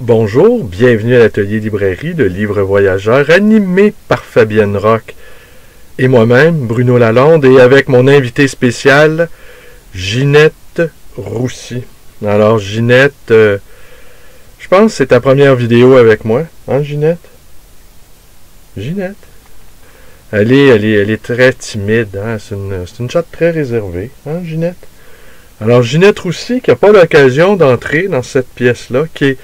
Bonjour, bienvenue à l'atelier librairie de livres voyageurs animé par Fabienne Roch et moi-même, Bruno Lalonde, et avec mon invité spécial, Ginette Roussy. Alors Ginette, je pense que c'est ta première vidéo avec moi, hein Ginette? Ginette? Elle est très timide, hein? C'est une chatte très réservée, hein Ginette? Alors Ginette Roussy, qui n'a pas l'occasion d'entrer dans cette pièce-là, qui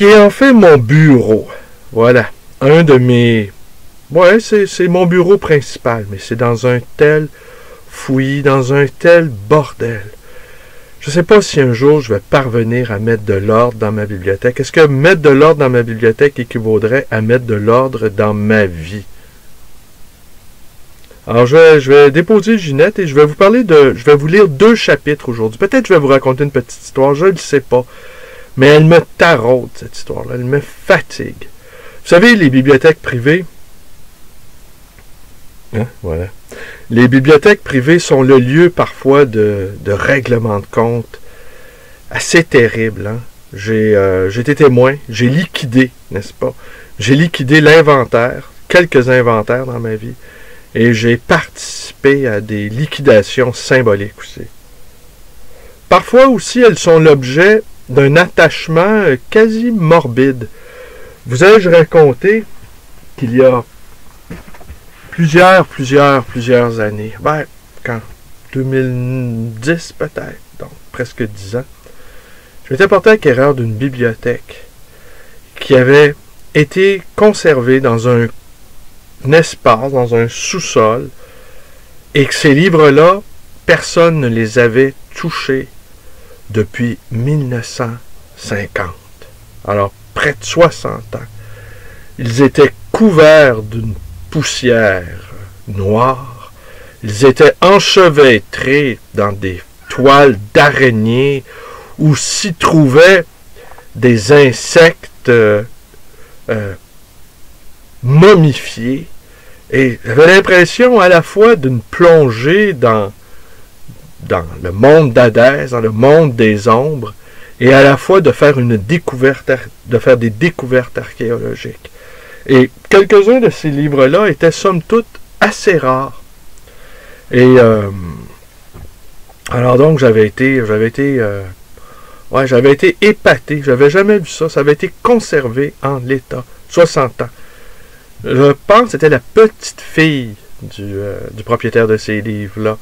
est en fait mon bureau. Voilà. Un de mes... Ouais, c'est mon bureau principal, mais c'est dans un tel fouillis, dans un tel bordel. Je ne sais pas si un jour je vais parvenir à mettre de l'ordre dans ma bibliothèque. Est-ce que mettre de l'ordre dans ma bibliothèque équivaudrait à mettre de l'ordre dans ma vie? Alors, je vais déposer Ginette et je vais vous parler de... Je vais vous lire 2 chapitres aujourd'hui. Peut-être que je vais vous raconter une petite histoire, je ne le sais pas. Mais elle me taraude, cette histoire-là. Elle me fatigue. Vous savez, les bibliothèques privées... Hein, voilà. Les bibliothèques privées sont le lieu, parfois, de règlements de compte assez terribles. Hein? J'ai été témoin. J'ai liquidé, n'est-ce pas? J'ai liquidé l'inventaire, quelques inventaires dans ma vie. Et j'ai participé à des liquidations symboliques aussi. Parfois aussi, elles sont l'objet d'un attachement quasi morbide. Vous ai-je raconté qu'il y a plusieurs années, quand 2010 peut-être, donc presque 10 ans, je m'étais porté acquéreur d'une bibliothèque qui avait été conservée dans un espace, dans un sous-sol, et que ces livres-là, personne ne les avait touchés depuis 1950. Alors, près de 60 ans. Ils étaient couverts d'une poussière noire. Ils étaient enchevêtrés dans des toiles d'araignées où s'y trouvaient des insectes momifiés. Et j'avais l'impression à la fois d'une plongée dans le monde d'Hadès, dans le monde des ombres, et à la fois de faire des découvertes archéologiques. Et quelques-uns de ces livres-là étaient somme toute assez rares. Et alors donc j'avais été épaté. J'avais jamais vu ça. Ça avait été conservé en l'état. 60 ans. Je pense que c'était la petite fille du propriétaire de ces livres-là.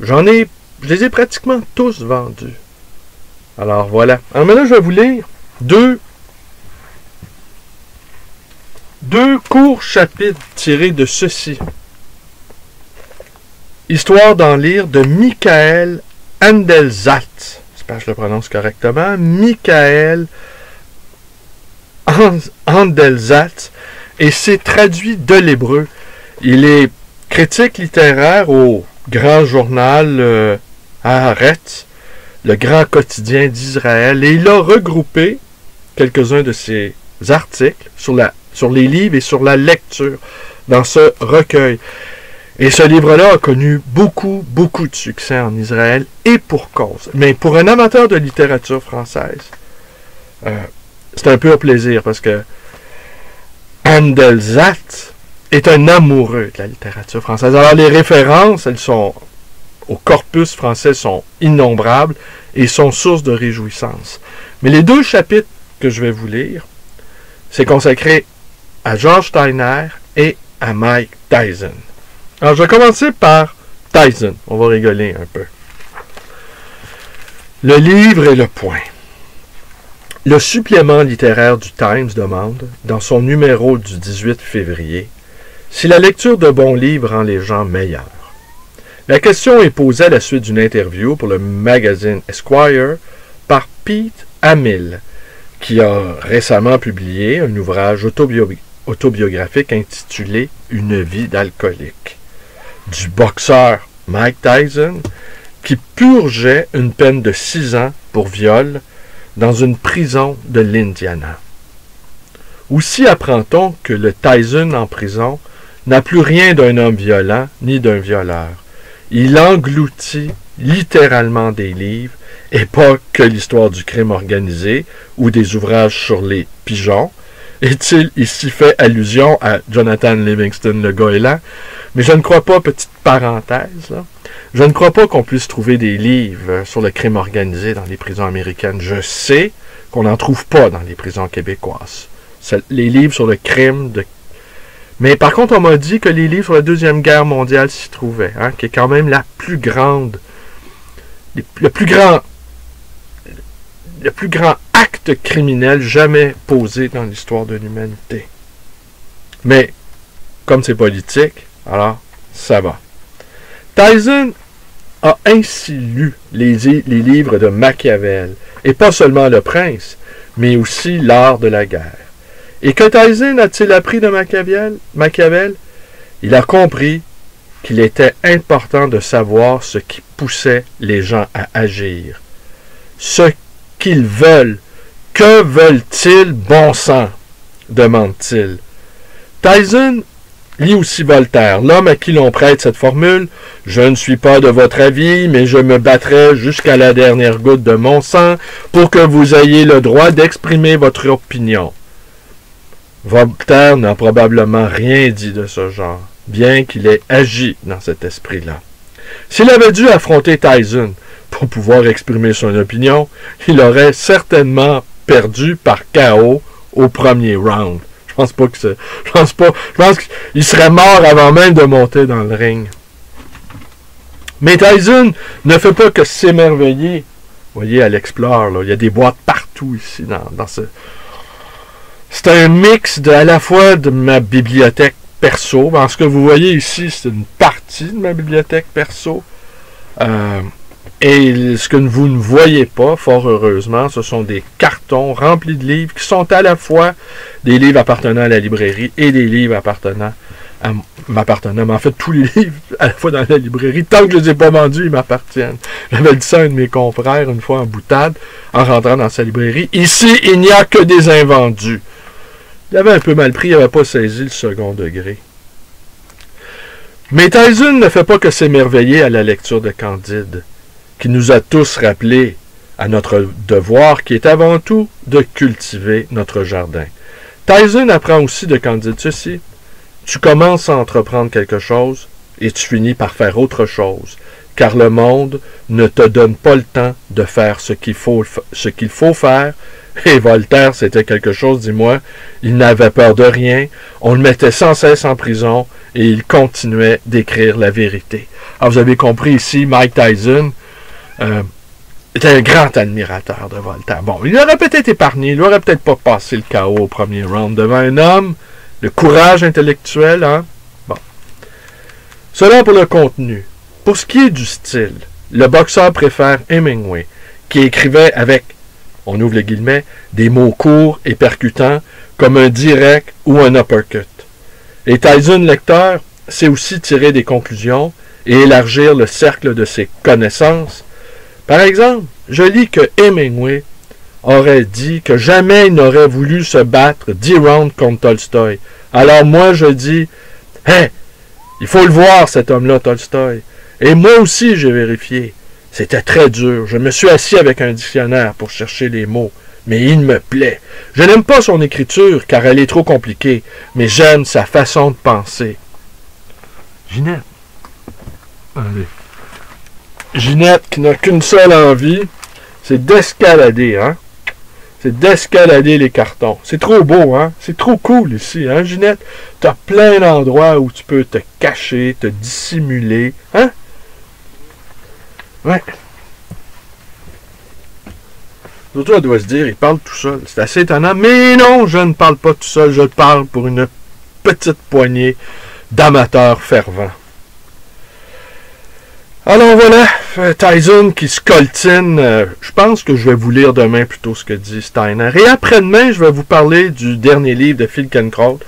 Je les ai pratiquement tous vendus. Alors voilà. Alors maintenant, je vais vous lire deux courts chapitres tirés de ceci. Histoire d'en lire de Michael Andelzat. J'espère que je le prononce correctement. Michael Andelzat. Et c'est traduit de l'hébreu. Il est critique littéraire au grand journal Haaretz, le grand quotidien d'Israël, et il a regroupé quelques-uns de ses articles sur les livres et sur la lecture dans ce recueil. Et ce livre-là a connu beaucoup de succès en Israël, et pour cause. Mais pour un amateur de littérature française, c'est un pur plaisir, parce que Andelzat est un amoureux de la littérature française. Alors les références, au corpus français, sont innombrables et sont source de réjouissance. Mais les 2 chapitres que je vais vous lire, c'est consacré à George Steiner et à Mike Tyson. Alors je vais commencer par Tyson. On va rigoler un peu. Le livre et le point. Le supplément littéraire du Times demande, dans son numéro du 18 février, si la lecture de bons livres rend les gens meilleurs. La question est posée à la suite d'une interview pour le magazine Esquire par Pete Hamill, qui a récemment publié un ouvrage autobiographique intitulé « Une vie d'alcoolique » du boxeur Mike Tyson, qui purgeait une peine de 6 ans pour viol dans une prison de l'Indiana. Aussi apprend-on que le Tyson en prison n'a plus rien d'un homme violent ni d'un violeur. Il engloutit littéralement des livres et pas que l'histoire du crime organisé ou des ouvrages sur les pigeons. Est-il ici fait allusion à Jonathan Livingston, le goéland? Mais je ne crois pas, petite parenthèse, là, je ne crois pas qu'on puisse trouver des livres sur le crime organisé dans les prisons américaines. Je sais qu'on n'en trouve pas dans les prisons québécoises. Les livres sur le crime de... Mais par contre, on m'a dit que les livres sur la Deuxième Guerre mondiale s'y trouvaient, hein, qui est quand même la plus grande, le plus grand acte criminel jamais posé dans l'histoire de l'humanité. Mais, comme c'est politique, alors, ça va. Tyson a ainsi lu les livres de Machiavel, et pas seulement Le Prince, mais aussi L'Art de la guerre. Et que Tyson a-t-il appris de Machiavel? Il a compris qu'il était important de savoir ce qui poussait les gens à agir. Ce qu'ils veulent. Que veulent-ils, bon sang? Demande-t-il. Tyson lit aussi Voltaire, l'homme à qui l'on prête cette formule « Je ne suis pas de votre avis, mais je me battrai jusqu'à la dernière goutte de mon sang pour que vous ayez le droit d'exprimer votre opinion. » Voltaire n'a probablement rien dit de ce genre, bien qu'il ait agi dans cet esprit-là. S'il avait dû affronter Tyson pour pouvoir exprimer son opinion, il aurait certainement perdu par KO au premier round. Je pense qu'il serait mort avant même de monter dans le ring. Mais Tyson ne fait pas que s'émerveiller. Vous voyez, à l'Explore, là, il y a des boîtes partout ici dans ce... C'est un mix à la fois de ma bibliothèque perso. Ce que vous voyez ici, c'est une partie de ma bibliothèque perso. Et ce que vous ne voyez pas, fort heureusement, ce sont des cartons remplis de livres qui sont à la fois des livres appartenant à la librairie et des livres appartenant, mais en fait, tous les livres à la fois dans la librairie, tant que je ne les ai pas vendus, ils m'appartiennent. J'avais dit ça à un de mes confrères une fois en boutade, en rentrant dans sa librairie. Ici, il n'y a que des invendus. Il avait un peu mal pris, il n'avait pas saisi le second degré. Mais Tyson ne fait pas que s'émerveiller à la lecture de Candide, qui nous a tous rappelé à notre devoir qui est avant tout de cultiver notre jardin. Tyson apprend aussi de Candide ceci: tu commences à entreprendre quelque chose et tu finis par faire autre chose, car le monde ne te donne pas le temps de faire ce qu'il faut faire. Et Voltaire, c'était quelque chose, dis-moi, il n'avait peur de rien, on le mettait sans cesse en prison et il continuait d'écrire la vérité. Alors vous avez compris ici, Mike Tyson était un grand admirateur de Voltaire. Bon, il aurait peut-être épargné, il n'aurait peut-être pas passé le chaos au premier round devant un homme, le courage intellectuel, hein? Bon. Cela pour le contenu. Pour ce qui est du style, le boxeur préfère Hemingway, qui écrivait avec, on ouvre les guillemets, des mots courts et percutants, comme un direct ou un uppercut. Et Tyson, lecteur, sait aussi tirer des conclusions et élargir le cercle de ses connaissances. Par exemple, je lis que Hemingway aurait dit que jamais il n'aurait voulu se battre 10 rounds contre Tolstoï. Alors moi, je dis, « Hey, il faut le voir, cet homme-là, Tolstoï. » Et moi aussi, j'ai vérifié. C'était très dur. Je me suis assis avec un dictionnaire pour chercher les mots. Mais il me plaît. Je n'aime pas son écriture, car elle est trop compliquée, mais j'aime sa façon de penser. Ginette. Allez. Ginette, qui n'a qu'une seule envie, c'est d'escalader, hein? C'est d'escalader les cartons. C'est trop beau, hein? C'est trop cool ici, hein, Ginette? T'as plein d'endroits où tu peux te cacher, te dissimuler, hein? Ouais. Surtout, elle doit se dire, il parle tout seul. C'est assez étonnant. Mais non, je ne parle pas tout seul. Je parle pour une petite poignée d'amateurs fervents. Alors voilà, Tyson qui se coltine. Je pense que je vais vous lire demain plutôt ce que dit Steiner. Et après-demain, je vais vous parler du dernier livre de Finkielkraut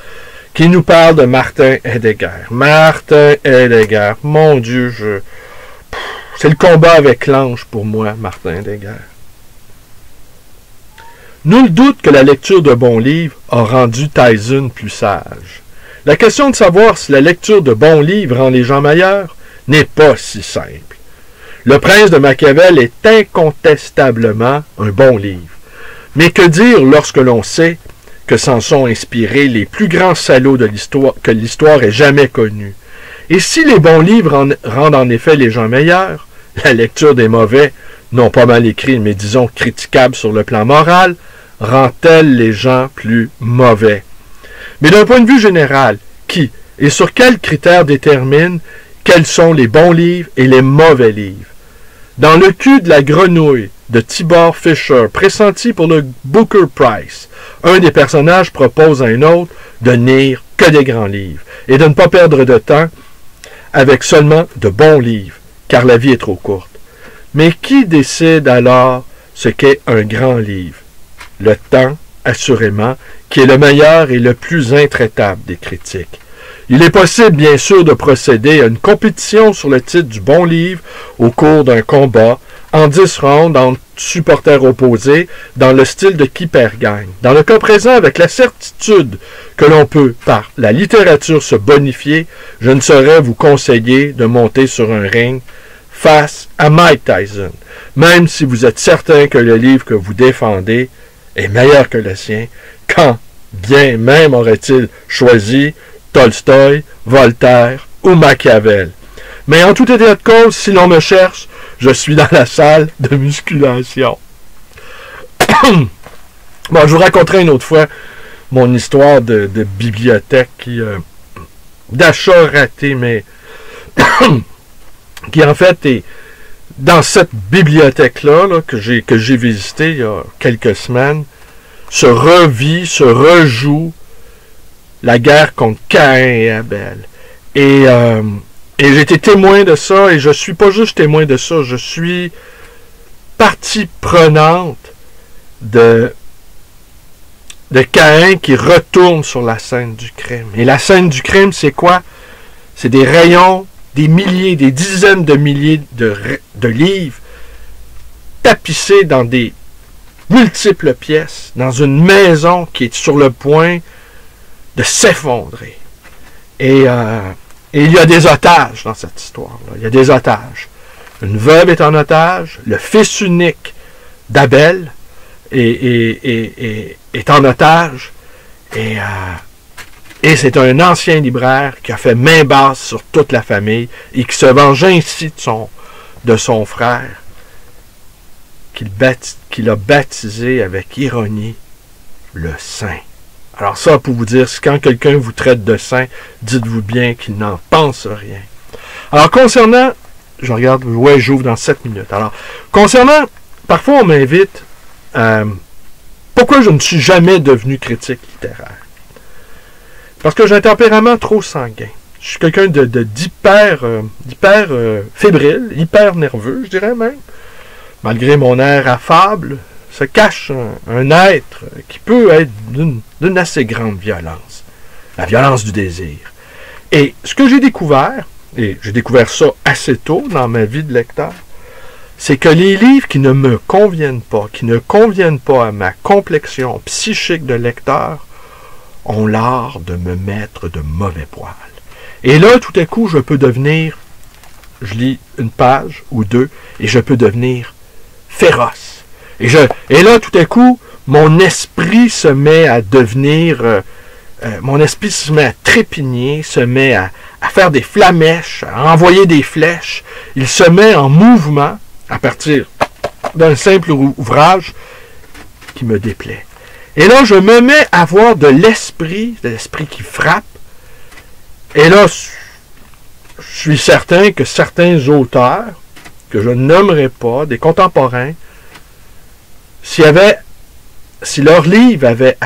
qui nous parle de Martin Heidegger. Martin Heidegger. Mon Dieu, c'est le combat avec l'ange pour moi, Martin Heidegger. Nul doute que la lecture de bons livres a rendu Tyson plus sage. La question de savoir si la lecture de bons livres rend les gens meilleurs n'est pas si simple. Le Prince de Machiavel est incontestablement un bon livre. Mais que dire lorsque l'on sait que s'en sont inspirés les plus grands salauds de l'histoire que l'histoire ait jamais connus? Et si les bons livres rendent en effet les gens meilleurs, la lecture des mauvais, non pas mal écrits, mais disons critiquables sur le plan moral, rend-elle les gens plus mauvais? Mais d'un point de vue général, qui et sur quels critères détermine quels sont les bons livres et les mauvais livres? Dans le cul de la grenouille de Tibor Fischer, pressenti pour le Booker Prize, un des personnages propose à un autre de lire que des grands livres et de ne pas perdre de temps avec seulement de bons livres, car la vie est trop courte. Mais qui décide alors ce qu'est un grand livre? Le temps, assurément, qui est le meilleur et le plus intraitable des critiques. Il est possible, bien sûr, de procéder à une compétition sur le titre du bon livre au cours d'un combat, en 10 rounds entre supporters opposés, dans le style de qui perd gagne. Dans le cas présent, avec la certitude que l'on peut, par la littérature, se bonifier, je ne saurais vous conseiller de monter sur un ring face à Mike Tyson, même si vous êtes certain que le livre que vous défendez est meilleur que le sien, quand bien même aurait-il choisi Tolstoï, Voltaire ou Machiavel. Mais en tout état de cause, si l'on me cherche, je suis dans la salle de musculation. Bon, je vous raconterai une autre fois mon histoire de bibliothèque d'achat raté, mais qui en fait est dans cette bibliothèque-là que j'ai visitée il y a quelques semaines, se rejoue la guerre contre Caïn et Abel. Et j'ai été témoin de ça, et je suis pas juste témoin de ça, je suis partie prenante de Caïn qui retourne sur la scène du crime. Et la scène du crime, c'est quoi? C'est des rayons, des milliers, des dizaines de milliers de livres tapissés dans des multiples pièces, dans une maison qui est sur le point de s'effondrer. Et il y a des otages dans cette histoire-là. Il y a des otages. Une veuve est en otage, le fils unique d'Abel est en otage, et c'est un ancien libraire qui a fait main basse sur toute la famille et qui se venge ainsi de son frère, qu'il a baptisé avec ironie le saint. Alors ça, pour vous dire, si quand quelqu'un vous traite de saint, dites-vous bien qu'il n'en pense rien. Alors, concernant, je regarde, ouais, j'ouvre dans 7 minutes. Alors, concernant, parfois on m'invite, pourquoi je ne suis jamais devenu critique littéraire? Parce que j'ai un tempérament trop sanguin. Je suis quelqu'un d'hyper fébrile, hyper nerveux, je dirais même. Malgré mon air affable, se cache un être qui peut être d'une assez grande violence. La violence du désir. Et ce que j'ai découvert, et j'ai découvert ça assez tôt dans ma vie de lecteur, c'est que les livres qui ne me conviennent pas, qui ne conviennent pas à ma complexion psychique de lecteur, ont l'art de me mettre de mauvais poils. Et là, tout à coup, je peux devenir, je lis une page ou deux, et je peux devenir féroce. Et là, tout à coup, mon esprit se met à devenir, mon esprit se met à trépigner, se met à faire des flamèches, à envoyer des flèches. Il se met en mouvement à partir d'un simple ouvrage qui me déplaît. Et là, je me mets à avoir de l'esprit qui frappe. Et là, je suis certain que certains auteurs, que je ne nommerai pas, des contemporains, si leur livre avait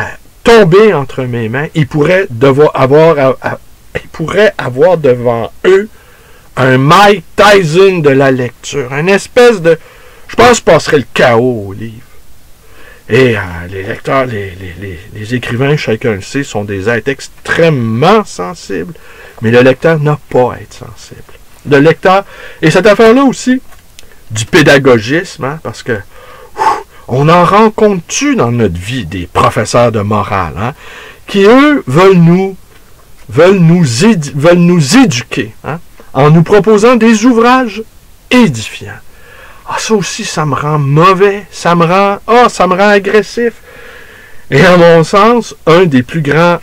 tombé entre mes mains, ils pourraient avoir devant eux un Mike Tyson de la lecture, une espèce de... Je pense que je passerais le chaos au livre. Et les lecteurs, les écrivains, chacun le sait, sont des êtres extrêmement sensibles, mais le lecteur n'a pas à être sensible. Le lecteur, et cette affaire-là aussi, du pédagogisme, hein, parce que on en rencontre-tu dans notre vie des professeurs de morale, hein, qui, eux, veulent nous éduquer, hein, en nous proposant des ouvrages édifiants. Ah, ça aussi, ça me rend mauvais. Ça me rend agressif. Et à mon sens, un des plus grands...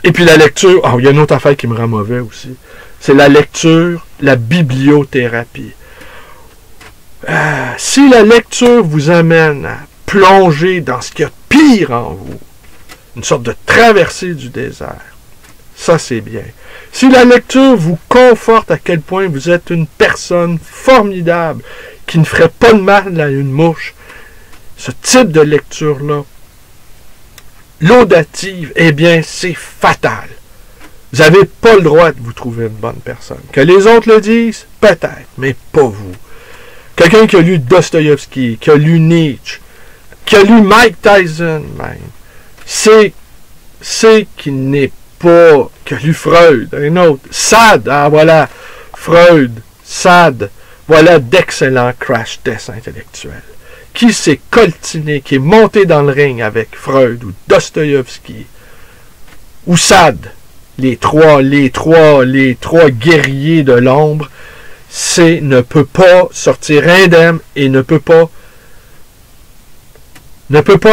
Et puis la lecture... Ah, il y a une autre affaire qui me rend mauvais aussi. C'est la lecture, la bibliothérapie. Si la lecture vous amène à plonger dans ce qu'il y a de pire en vous, une sorte de traversée du désert, ça c'est bien. Si la lecture vous conforte à quel point vous êtes une personne formidable, qui ne ferait pas de mal à une mouche, ce type de lecture-là, laudative, eh bien c'est fatal. Vous n'avez pas le droit de vous trouver une bonne personne. Que les autres le disent, peut-être, mais pas vous. Quelqu'un qui a lu Dostoïevski, qui a lu Nietzsche, qui a lu Mike Tyson même, c'est qu'il n'est pas... qui a lu Freud, un autre. Sade, ah voilà, Freud, Sade, voilà d'excellents crash tests intellectuels. Qui s'est coltiné, qui est monté dans le ring avec Freud ou Dostoïevski ou Sade, les trois guerriers de l'ombre, ne peut pas sortir indemne et ne peut pas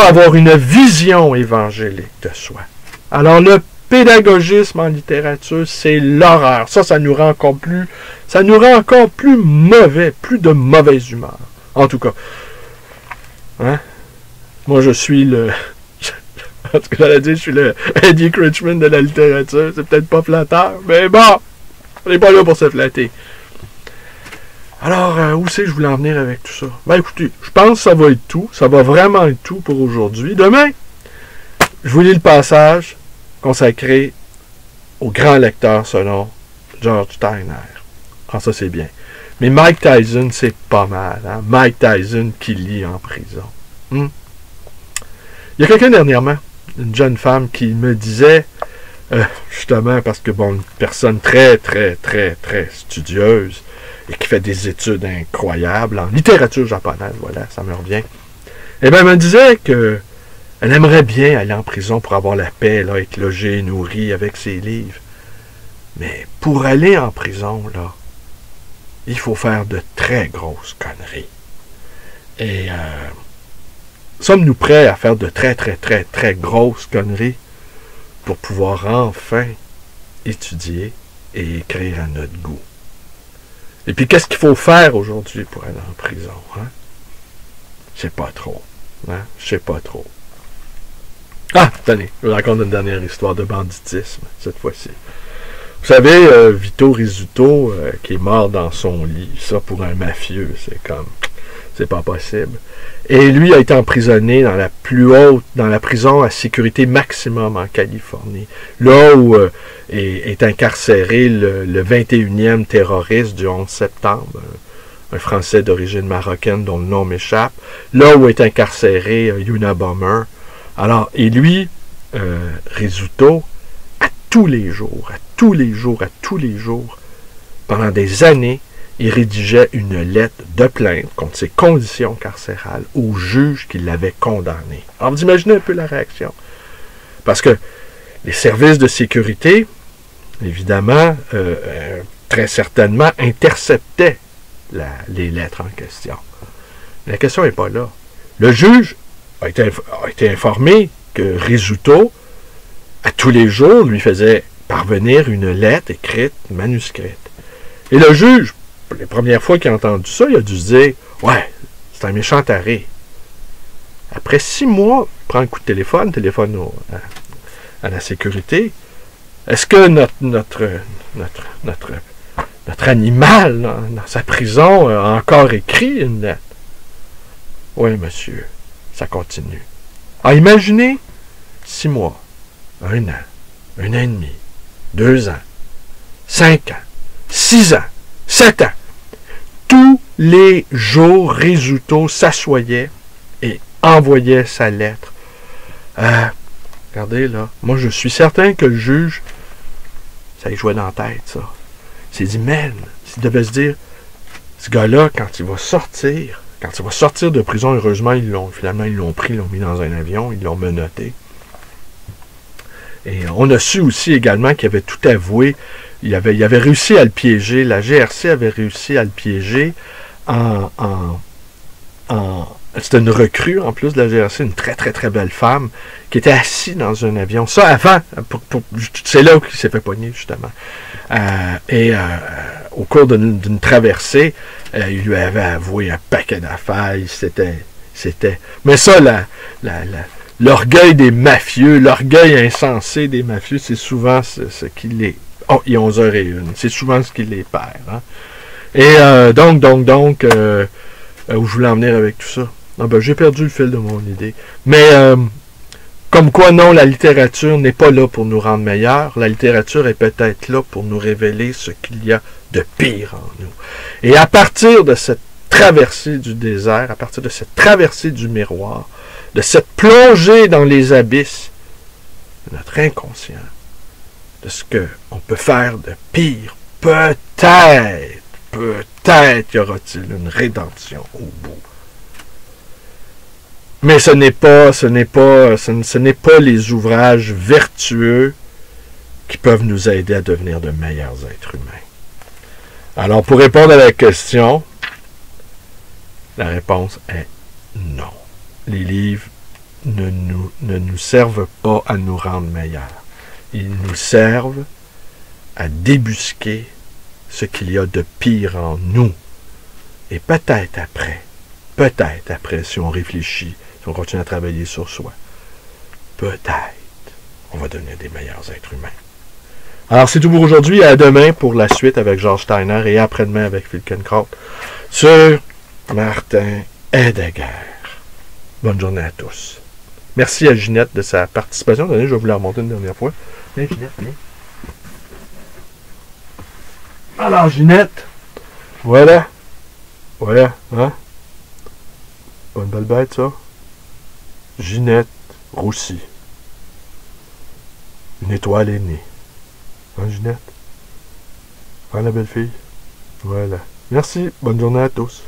avoir une vision évangélique de soi. Alors le pédagogisme en littérature, c'est l'horreur. Ça nous rend encore plus mauvais, plus de mauvaise humeur. En tout cas, hein? Moi je suis le... En tout cas, j'allais dire, je suis le Eddie Critchman de la littérature. C'est peut-être pas flatteur, mais bon, on n'est pas là pour se flatter. Alors, où c'est que je voulais en venir avec tout ça? Ben écoutez, je pense que ça va être tout. Ça va vraiment être tout pour aujourd'hui. Demain, je vous lis le passage consacré au grand lecteur selon George Steiner. Ah, ça c'est bien. Mais Mike Tyson, c'est pas mal. Hein? Mike Tyson qui lit en prison. Il y a quelqu'un dernièrement, une jeune femme qui me disait, justement parce que, bon, une personne très, très, très, très studieuse, et qui fait des études incroyables en littérature japonaise, voilà, ça me revient. Eh bien, elle me disait qu'elle aimerait bien aller en prison pour avoir la paix, là, être logée, nourrie avec ses livres. Mais pour aller en prison, là, il faut faire de très grosses conneries. Et sommes-nous prêts à faire de très, très, très, très grosses conneries pour pouvoir enfin étudier et écrire à notre goût? Et puis, qu'est-ce qu'il faut faire aujourd'hui pour aller en prison? Hein? Je sais pas trop. Hein? Je sais pas trop. Ah, tenez, je vous raconte une dernière histoire de banditisme, cette fois-ci. Vous savez, Vito Rizzuto, qui est mort dans son lit, ça pour un mafieux, c'est pas possible. Et lui a été emprisonné dans la prison à sécurité maximum en Californie, là où est incarcéré le 21e terroriste du 11 septembre, un Français d'origine marocaine dont le nom m'échappe, là où est incarcéré Unabomber. Alors, et lui, Rizzuto, à tous les jours, pendant des années, il rédigeait une lettre de plainte contre ses conditions carcérales au juge qui l'avait condamné. Alors, vous imaginez un peu la réaction. Parce que les services de sécurité, évidemment, très certainement, interceptaient les lettres en question. La question n'est pas là. Le juge a été informé que Rizzuto, à tous les jours, lui faisait parvenir une lettre écrite, manuscrite. Et le juge, pour les premières fois qu'il a entendu ça, il a dû se dire « Ouais, c'est un méchant taré. » Après 6 mois, il prend un coup de téléphone à la sécurité. Est-ce que notre animal, dans sa prison, a encore écrit une lettre? Oui, monsieur, ça continue. Ah, imaginez 6 mois, 1 an, 1 an et demi, 2 ans, 5 ans, 6 ans, 7 ans. Tous les jours, Rizzuto s'assoyait et envoyait sa lettre. Regardez là, moi je suis certain que le juge, ça lui jouait dans la tête, ça. Il s'est dit, man, il devait se dire, ce gars-là, quand il va sortir de prison, heureusement, finalement ils l'ont pris, ils l'ont mis dans un avion, ils l'ont menotté. Et on a su aussi également qu'il avait tout avoué. Il avait réussi à le piéger. La GRC avait réussi à le piéger c'était une recrue, en plus de la GRC, une très, très, très belle femme, qui était assise dans un avion. Ça, avant, c'est là où il s'est fait pogner, justement. Au cours d'une traversée, il lui avait avoué un paquet d'affaires. C'était... Mais ça, l'orgueil des mafieux, l'orgueil insensé des mafieux, c'est souvent ce qui les... Oh, il est 11h01. C'est souvent ce qui les perd. Hein? Et où je voulais en venir avec tout ça? Ah ben, j'ai perdu le fil de mon idée. Mais, comme quoi, non, la littérature n'est pas là pour nous rendre meilleurs. La littérature est peut-être là pour nous révéler ce qu'il y a de pire en nous. Et à partir de cette traversée du désert, à partir de cette traversée du miroir, de cette plongée dans les abysses de notre inconscient, de ce qu'on peut faire de pire, peut-être y aura-t-il une rédemption au bout. Mais ce n'est pas les ouvrages vertueux qui peuvent nous aider à devenir de meilleurs êtres humains. Alors, pour répondre à la question, la réponse est non. Les livres ne nous servent pas à nous rendre meilleurs. Ils nous servent à débusquer ce qu'il y a de pire en nous. Et peut-être après, si on réfléchit, si on continue à travailler sur soi, peut-être on va devenir des meilleurs êtres humains. Alors, c'est tout pour aujourd'hui. À demain pour la suite avec George Steiner et après-demain avec Phil Kenkrauth sur Martin Heidegger. Bonne journée à tous. Merci à Ginette de sa participation. Attendez, je vais vous la remonter une dernière fois. Viens, Ginette, viens. Alors, Ginette, voilà, hein? Pas une belle bête, ça? Ginette Roussy. Une étoile est née. Hein, Ginette? Hein, la belle fille? Voilà. Merci, bonne journée à tous.